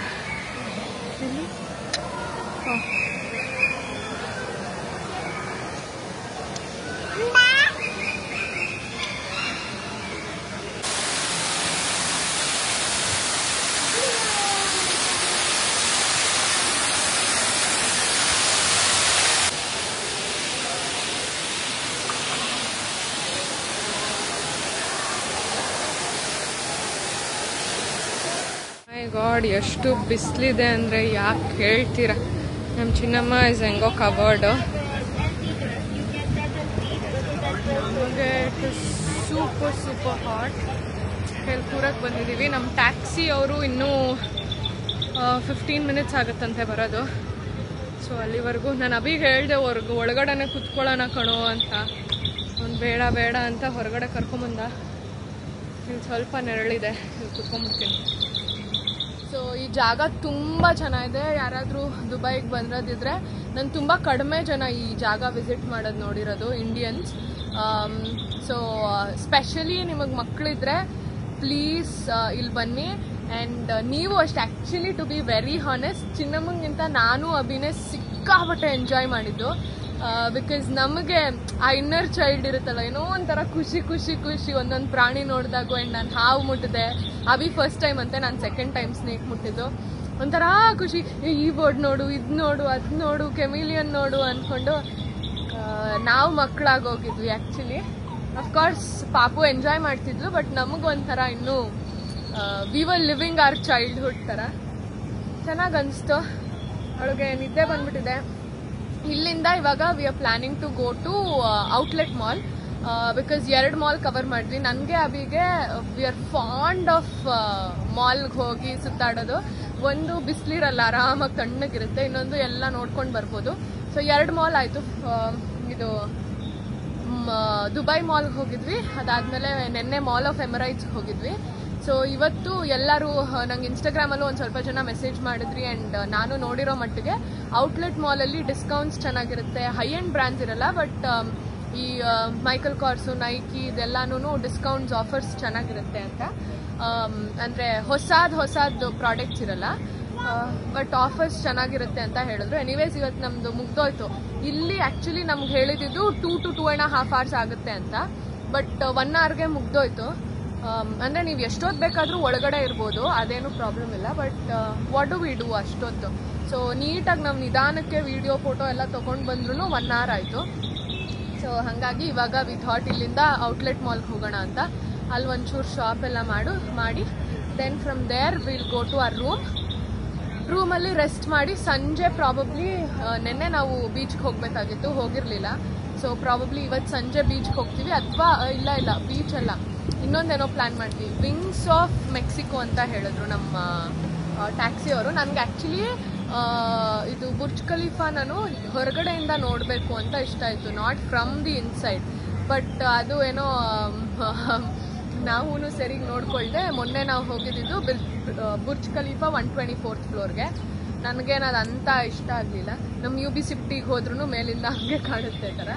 My god, ಎಷ್ಟು ಬಿಸಿಲಿದೆ ಅಂದರೆ ಯಾಕೆ ಹೇಳ್ತೀರಾ. ನಮ್ಮ ಚಿನ್ನಮ್ಮ ಇಸ್ ಹೆಂಗೋ ಕವರ್ಡು. ನಮಗೆ ಸೂಪರ್ ಸೂಪರ್ ಹಾಟ್. ಇಲ್ಲಿ ಕೂರಕ್ಕೆ ಬಂದಿದ್ದೀವಿ. ನಮ್ಮ ಟ್ಯಾಕ್ಸಿ ಅವರು ಇನ್ನೂ 15 ಮಿನಿಟ್ಸ್ ಆಗುತ್ತಂತೆ ಬರೋದು. ಸೊ ಅಲ್ಲಿವರೆಗೂ ನಾನು ಅಭಿಗೆ ಹೇಳಿದೆ ಒಳಗಡೆನೆ ಕುತ್ಕೊಳ್ಳೋಣ ಕಣೋ ಅಂತ. ಒಂದು ಬೇಡ ಬೇಡ ಅಂತ ಹೊರಗಡೆ ಕರ್ಕೊಂಬಂದ. ಇಲ್ಲಿ ಸ್ವಲ್ಪ ನೆರಳಿದೆ, ಇಲ್ಲಿ ಕುತ್ಕೊಂಡ್ಬಿಡ್ತೀನಿ. ಸೊ ಈ ಜಾಗ ತುಂಬ ಚೆನ್ನಾಗಿದೆ. ಯಾರಾದರೂ ದುಬೈಗೆ ಬಂದಿದ್ರೆ, ನಾನು ತುಂಬ ಕಡಿಮೆ ಜನ ಈ ಜಾಗ ವಿಸಿಟ್ ಮಾಡೋದು ನೋಡಿರೋದು, ಇಂಡಿಯನ್ಸ್. ಸೊ ಸ್ಪೆಷಲಿ ನಿಮಗೆ ಮಕ್ಕಳಿದ್ರೆ ಪ್ಲೀಸ್ ಇಲ್ಲಿ ಬನ್ನಿ. ಆ್ಯಂಡ್ ನೀವು ಅಷ್ಟು actually to be very honest, ಚಿನ್ನಮ್ಮಂಗಿಂತ ನಾನು ಅಭಿನೇ ಸಿಕ್ಕಾಪಟ್ಟೆ ಎಂಜಾಯ್ ಮಾಡಿದ್ದು. ಬಿಕಾಸ್ ನಮಗೆ ಆ ಇನ್ನರ್ ಚೈಲ್ಡ್ ಇರುತ್ತಲ್ಲ, ಏನೋ ಒಂಥರ ಖುಷಿ ಖುಷಿ ಖುಷಿ. ಒಂದೊಂದು ಪ್ರಾಣಿ ನೋಡಿದಾಗು. ಆ್ಯಂಡ್ ನಾನು ಹಾವು ಮುಟ್ಟಿದೆ, ಅಭಿ ಫಸ್ಟ್ ಟೈಮ್ ಅಂತೆ, ನಾನು ಸೆಕೆಂಡ್ ಟೈಮ್ ಸ್ನೇಕ್ ಮುಟ್ಟಿದ್ದು. ಒಂಥರ ಖುಷಿ, ಈ ಬೋರ್ಡ್ ನೋಡು, ಇದು ನೋಡು, ಅದು ನೋಡು, ಕೆಮಿಲಿಯನ್ ನೋಡು ಅಂದ್ಕೊಂಡು ನಾವು ಮಕ್ಕಳಾಗೋಗಿದ್ವಿ ಆ್ಯಕ್ಚುಲಿ. ಅಫ್ಕೋರ್ಸ್ ಪಾಪು ಎಂಜಾಯ್ ಮಾಡ್ತಿದ್ಲು, ಬಟ್ ನಮಗೊಂಥರ ಇನ್ನೂ we were living our childhood ಥರ. ಚೆನ್ನಾಗಿ ಅನಿಸ್ತು. ಅವಳಿಗೆ ನಿದ್ದೆ ಬಂದ್ಬಿಟ್ಟಿದೆ. ಇಲ್ಲಿಂದ ಇವಾಗ we are planning to go to outlet mall. Because 2 mall cover ಮಾಡಿದ್ವಿ. ನನಗೆ ಅಭಿಗೆ ವಿ ಆರ್ ಫಾಂಡ್ ಆಫ್ ಮಾಲ್ಗೆ ಹೋಗಿ ಸುತ್ತಾಡೋದು. ಒಂದು ಬಿಸಿಲಿರಲ್ಲ, ಆರಾಮಾಗಿ ತಣ್ಣಗಿರುತ್ತೆ. ಇನ್ನೊಂದು ಎಲ್ಲ ನೋಡ್ಕೊಂಡು ಬರ್ಬೋದು. ಸೊ 2 ಮಾಲ್ ಆಯಿತು. ಇದು ದುಬೈ ಮಾಲ್ಗೆ ಹೋಗಿದ್ವಿ, ಅದಾದಮೇಲೆ ನಿನ್ನೆ ಮಾಲ್ ಆಫ್ ಎಮಿರೇಟ್ಸ್ಗೆ ಹೋಗಿದ್ವಿ. ಸೊ ಇವತ್ತು ಎಲ್ಲರೂ ನಂಗೆ ಇನ್ಸ್ಟಾಗ್ರಾಮಲ್ಲೂ ಒಂದು ಸ್ವಲ್ಪ ಜನ ಮೆಸೇಜ್ ಮಾಡಿದ್ರಿ. ಆ್ಯಂಡ್ ನಾನು ನೋಡಿರೋ ಮಟ್ಟಿಗೆ ಔಟ್ಲೆಟ್ ಮಾಲಲ್ಲಿ ಡಿಸ್ಕೌಂಟ್ಸ್ ಚೆನ್ನಾಗಿರುತ್ತೆ. ಹೈ ಎಂಡ್ ಬ್ರ್ಯಾಂಡ್ಸ್ ಇರಲ್ಲ, ಬಟ್ ಈ ಮೈಕಲ್ ಕಾರ್ಸು, ನೈಕಿ ಇದೆಲ್ಲನೂ ಡಿಸ್ಕೌಂಟ್ಸ್ ಆಫರ್ಸ್ ಚೆನ್ನಾಗಿರುತ್ತೆ ಅಂತ. ಅಂದರೆ ಹೊಸದು ಪ್ರಾಡಕ್ಟ್ಸ್ ಇರಲ್ಲ, ಬಟ್ ಆಫರ್ಸ್ ಚೆನ್ನಾಗಿರುತ್ತೆ ಅಂತ ಹೇಳಿದ್ರು. ಎನಿವೇಸ್ ಇವತ್ತು ನಮ್ಮದು ಮುಗ್ದೋಯ್ತು. ಇಲ್ಲಿ ಆ್ಯಕ್ಚುಲಿ ನಮ್ಗೆ ಹೇಳಿದ್ದು 2 to 2.5 hours ಆಗುತ್ತೆ ಅಂತ, ಬಟ್ 1 hourಗೆ ಮುಗ್ದೋಯ್ತು. ಅಂದರೆ ನೀವು ಎಷ್ಟೊತ್ತು ಬೇಕಾದರೂ ಒಳಗಡೆ ಇರ್ಬೋದು, ಅದೇನು ಪ್ರಾಬ್ಲಮ್ ಇಲ್ಲ. But what do we do ಅಷ್ಟೊತ್ತು. ಸೊ ನೀಟಾಗಿ ನಾವು ನಿಧಾನಕ್ಕೆ ವಿಡಿಯೋ ಫೋಟೋ ಎಲ್ಲ ತೊಗೊಂಡು ಬಂದ್ರೂ 1 hour ಆಯಿತು. ಸೊ ಹಾಗಾಗಿ ಇವಾಗ ವಿ ಥಾಟ್ ಇಲ್ಲಿಂದ ಔಟ್ಲೆಟ್ ಮಾಲ್ಗೆ ಹೋಗೋಣ ಅಂತ. ಅಲ್ಲಿ ಒಂಚೂರು ಶಾಪ್ ಎಲ್ಲ ಮಾಡಿ then from there will go to our ರೂಮಲ್ಲಿ ರೆಸ್ಟ್ ಮಾಡಿ ಸಂಜೆ ಪ್ರಾಬಬ್ಲಿ ನೆನ್ನೆ ನಾವು ಬೀಚ್ಗೆ ಹೋಗಬೇಕಾಗಿತ್ತು, ಹೋಗಿರಲಿಲ್ಲ. ಸೊ ಪ್ರಾಬಬ್ಲಿ ಇವತ್ತು ಸಂಜೆ ಬೀಚ್ಗೆ ಹೋಗ್ತೀವಿ. ಅಥವಾ ಇಲ್ಲ ಬೀಚ್ ಅಲ್ಲ, ಇನ್ನೊಂದೇನೋ ಪ್ಲ್ಯಾನ್ ಮಾಡ್ತೀವಿ. ವಿಂಗ್ಸ್ ಆಫ್ ಮೆಕ್ಸಿಕೋ ಅಂತ ಹೇಳಿದ್ರು ನಮ್ಮ ಟ್ಯಾಕ್ಸಿ ಅವರು. ನನಗೆ ಆ್ಯಕ್ಚುಲಿ ಇದು ಬುರ್ಜ್ ಖಲೀಫಾ ನಾನು ಹೊರಗಡೆಯಿಂದ ನೋಡಬೇಕು ಅಂತ ಇಷ್ಟ ಆಯಿತು, not from the inside. But ಅದು ಏನೋ ನಾವು ಸರಿಗೆ ನೋಡ್ಕೊಳ್ದೆ. ಮೊನ್ನೆ ನಾವು ಹೋಗಿದ್ದು ಬುರ್ಜ್ ಖಲೀಫಾ 124th ಫ್ಲೋರ್ಗೆ. ನನಗೇನದು ಅಂತ ಇಷ್ಟ ಆಗಲಿಲ್ಲ. ನಮ್ಮ UB ಸಿಟಿಗೆ ಹೋದ್ರೂ ಮೇಲಿಂದ ಹಂಗೆ ಕಾಣುತ್ತೆ ಥರ.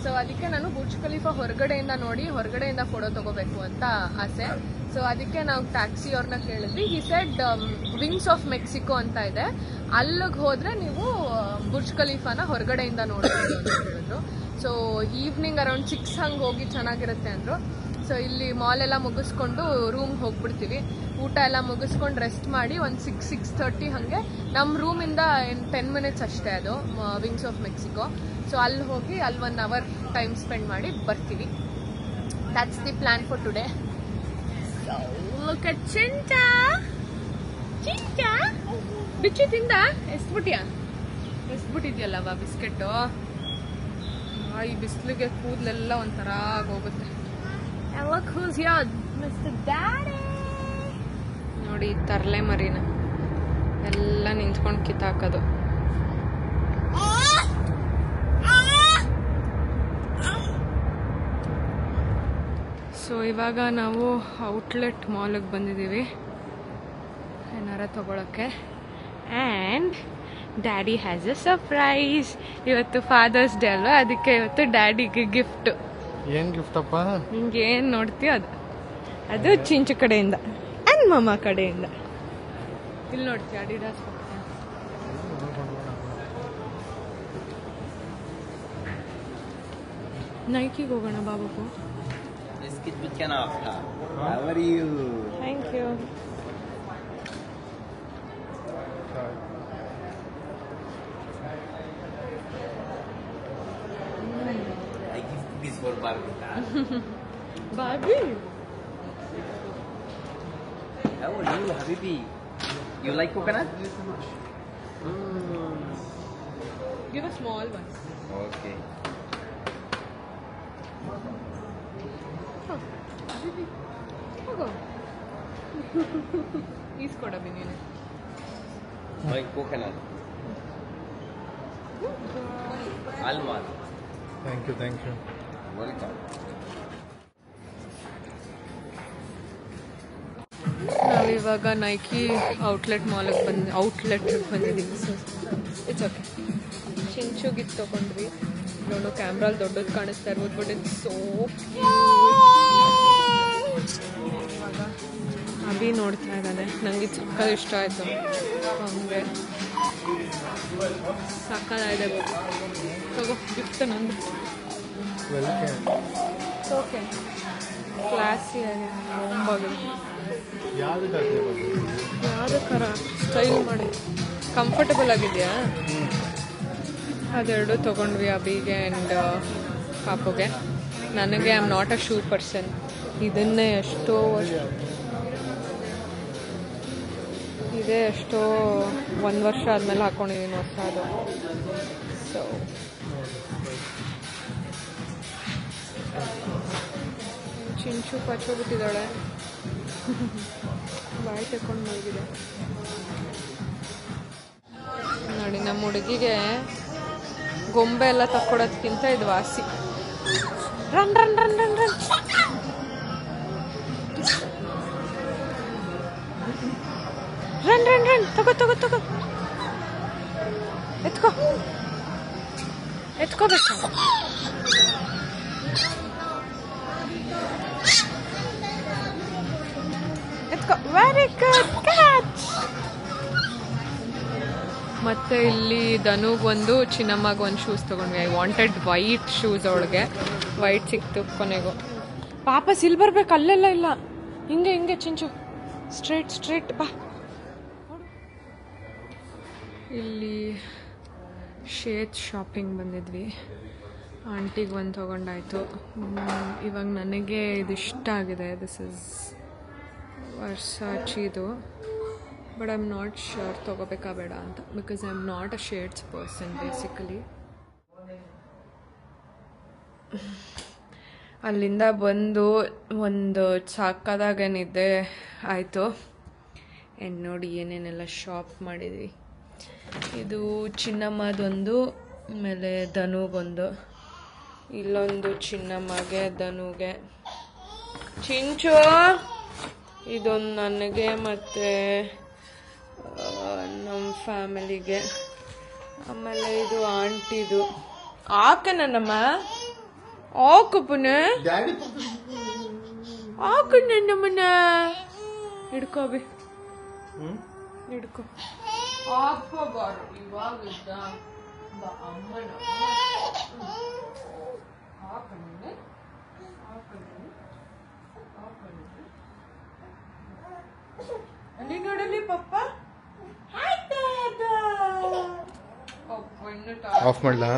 ಸೊ ಅದಕ್ಕೆ ನಾನು ಬುರ್ಜ್ ಖಲೀಫಾ ಹೊರಗಡೆಯಿಂದ ನೋಡಿ ಹೊರಗಡೆಯಿಂದ ಫೋಟೋ ತೊಗೋಬೇಕು ಅಂತ ಆಸೆ. ಸೊ ಅದಕ್ಕೆ ನಾವು ಟ್ಯಾಕ್ಸಿ ಅವ್ರನ್ನ ಕೇಳಿದ್ವಿ. He said wings of Mexico ಅಂತ ಇದೆ, ಅಲ್ಲಿಗೆ ಹೋದರೆ ನೀವು ಬುರ್ಜ್ ಖಲೀಫಾನ ಹೊರಗಡೆಯಿಂದ ನೋಡ್ಬೋದು ಅಂತ ಹೇಳಿದ್ರು. ಸೊ ಈವ್ನಿಂಗ್ ಅರೌಂಡ್ 6 ಹಂಗೆ ಹೋಗಿ ಚೆನ್ನಾಗಿರುತ್ತೆ ಅಂದರು. ಸೊ ಇಲ್ಲಿ ಮಾಲ್ ಎಲ್ಲ ಮುಗಿಸ್ಕೊಂಡು ರೂಮ್ಗೆ ಹೋಗ್ಬಿಡ್ತೀವಿ. ಊಟ ಎಲ್ಲ ಮುಗಿಸ್ಕೊಂಡು ರೆಸ್ಟ್ ಮಾಡಿ ಒಂದು 6-6:30 ಹಾಗೆ ನಮ್ಮ ರೂಮಿಂದ 10 minutes ಅಷ್ಟೇ ಅದು ವಿಂಗ್ಸ್ ಆಫ್ ಮೆಕ್ಸಿಕೋ. ಸೊ ಅಲ್ಲಿ ಹೋಗಿ ಅಲ್ಲಿ 1 hour ಟೈಮ್ ಸ್ಪೆಂಡ್ ಮಾಡಿ ಬರ್ತೀವಿ. That's the plan for today. So look at Chinta ಬಿಚ್ಚಿ ತಿಂದ ಎಸ್ಬಿಟ್ಟಿದ್ಯಲ್ಲವ ಬಿಸ್ಕೆಟು. ಈ ಬಿಸಿಲಿಗೆ ಕೂದಲೆಲ್ಲ ಒಂಥರ ಆಗೋಗುತ್ತೆ. Look who's here, Mr. Daddy. ನೋಡಿ ತರಲೆ ಮರಿನ ಎಲ್ಲ ನಿಂತ್ಕೊಂಡು ಕಿತ್ತಾಕೋದು. ಸೊ ಇವಾಗ ನಾವು ಔಟ್ಲೆಟ್ ಮಾಲಿಗೆ ಬಂದಿದ್ದೀವಿ ಏನಾರ ತಗೊಳಕ್ಕೆ. And daddy has a surprise. ಇವತ್ತು ಫಾದರ್ಸ್ ಡೇ ಅಲ್ವಾ, ಅದಕ್ಕೆ ಇವತ್ತು ಡ್ಯಾಡಿಗೆ ಗಿಫ್ಟ್. ಏನ್ ಗಿಫ್ಟ್ ಅಪ್ಪ? ನಿಂಗೆ ಏನ್ ನೋಡ್ತೀಯೋ ಅದು ಚಿಂಚು ಕಡೆಯಿಂದ ಅಂಡ್ ಮಮ್ಮ ಕಡೆಯಿಂದ. ಇಲ್ಲಿ ನೋಡ್ತೀಯ ಅಡಿಡಾಸ್ ನೈಕಿಗೆ ಹೋಗೋಣ ಬಾಬು. Thank you. This for Barbie. Barbie? How are you, Habibi? You like coconut? Give a small one. Okay. Habibi, ಹೋಗೋ. ಈಸ್ಕೊಡಬಿ ನೀನು. My coconut. Almond. Thank you, thank you. Welcome. ನಾವಿವಾಗ ನೈಕಿ ಔಟ್ಲೆಟ್ ಬಂದಿದ್ದೀವಿ. So it's okay. ಚಿಂಚುಗಿತ್ತು ತೊಗೊಂಡ್ವಿ. ನೋಡು ಕ್ಯಾಮ್ರಲ್ಲಿ ದೊಡ್ಡದು ಕಾಣಿಸ್ತಾ ಇರ್ಬೋದು, ಬಟ್ ಇಟ್ಸ್ ಸೋ ಇವಾಗ ಅಭಿ ನೋಡ್ತಾ ಇದ್ದಾನೆ. ನನಗೆ ಸಕ್ಕತ್ ಇಷ್ಟ ಆಯಿತು. ಹಂಗೆ ಸಕ್ಕತ್ತಾಗಿದೆ. ತಗೋ ಗಿಫ್ಟ್ ನಂದು. ಓಕೆ ಕ್ಲಾಸಿಯಾಗಿ ಹೋಗ್ಬೋದು. ಯಾವುದಕ್ಕಾರ ಸ್ಟೈಲ್ ಮಾಡಿ ಕಂಫರ್ಟಬಲ್ ಆಗಿದೆಯಾ? ಅದೆರಡು ತೊಗೊಂಡ್ವಿ ಅಬಿಗೆ ಆ್ಯಂಡ್ ಪಾಪುಗೆ. ನನಗೆ I am not a shoe person. ಇದನ್ನೇ ಎಷ್ಟೋ ಎಷ್ಟೋ 1 ವರ್ಷ ಆದಮೇಲೆ ಹಾಕ್ಕೊಂಡಿದ್ದೀನಿ ಹೊಸದು. ಸೊ ಚಿಂಚು ಪಚ್ಚೋಗ್ಬಿಟ್ಟಿದ್ದಾಳೆ. ಬಾಯಿ ತೆಕ್ಕೊಂಡು ಮಲಗಿದೆ ನೋಡಿ. ನಮ್ಮ ಹುಡುಗಿಗೆ ಗೊಂಬೆ ಎಲ್ಲ ತಕ್ಕೊಡೋದಕ್ಕಿಂತ ಇದು ವಾಸಿ. Run run run run run run run run ತಗೋ ತಗೋ ತಗೋ. ಎತ್ಕೋಬೇಕು. Very good catch. ಮತ್ತೆ ಇಲ್ಲಿ ಧನುಗೊಂದು ಚಿನ್ನಮ್ಮಗೊಂದು ಶೂಸ್ ತೊಗೊಂಡ್ವಿ. I wanted white shoes. ಅವಳಿಗೆ ವೈಟ್ ಸಿಕ್ತು ಕೊನೆಗೂ. ಪಾಪ ಸಿಲ್ವರ್ ಬೇಕು, ಅಲ್ಲೆಲ್ಲ ಇಲ್ಲ. ಹಿಂಗೆ ಹಿಂಗೆ ಚಿಂಚು ಸ್ಟ್ರೇಟ್ ಬಾ. ಇಲ್ಲಿ ಶೇತ್ ಶಾಪಿಂಗ್ ಬಂದಿದ್ವಿ. ಆಂಟಿಗೆ ಒಂದು ತೊಗೊಂಡಾಯ್ತು. ಇವಾಗ ನನಗೆ ಇದು ಇಷ್ಟ ಆಗಿದೆ. ದಿಸ್ ಇಸ್ ವರ್ಸಾಚಿದು. But I am not sure ತೊಗೋಬೇಕಾ ಬೇಡ ಅಂತ, because I am not a shades person basically. ಅಲ್ಲಿಂದ ಬಂದು ಒಂದು ಸಾಕಾದಾಗ ನಿದ್ದೆ ಆಯಿತು. ಆ್ಯಂಡ್ ನೋಡಿ ಏನೇನೆಲ್ಲ ಶಾಪ್ ಮಾಡಿದ್ವಿ. ಇದು ಚಿನ್ನಮ್ಮದೊಂದು, ಆಮೇಲೆ ಧನುಗೊಂದು, ಇಲ್ಲೊಂದು ಚಿನ್ನಮ್ಮಗೆ ಧನುಗೆ. ಚಿಂಚು ಇದೊಂದು ನನಗೆ ಮತ್ತು ನಮ್ಮ ಫ್ಯಾಮಿಲಿಗೆ. ಆಮೇಲೆ ಇದು ಆಂಟಿದು. ಆಕೆ ನನ್ನಮ್ಮ ಆಕು ಪುನಃ ಆಕು ನನ್ನಮ್ಮನ ಹಿಡ್ಕೋಬಿ ಹಿಡ್ಕೊ. ಹಾಕೋಬಾರು ಇವಾಗ ಅಮ್ಮನ ಹಾಕೊಂಡೆ ಅಲ್ಲಿ ನೋಡಲಿ ಪಪ್ಪ. ಆಫ್ ಮಾಡ್ಲಾ?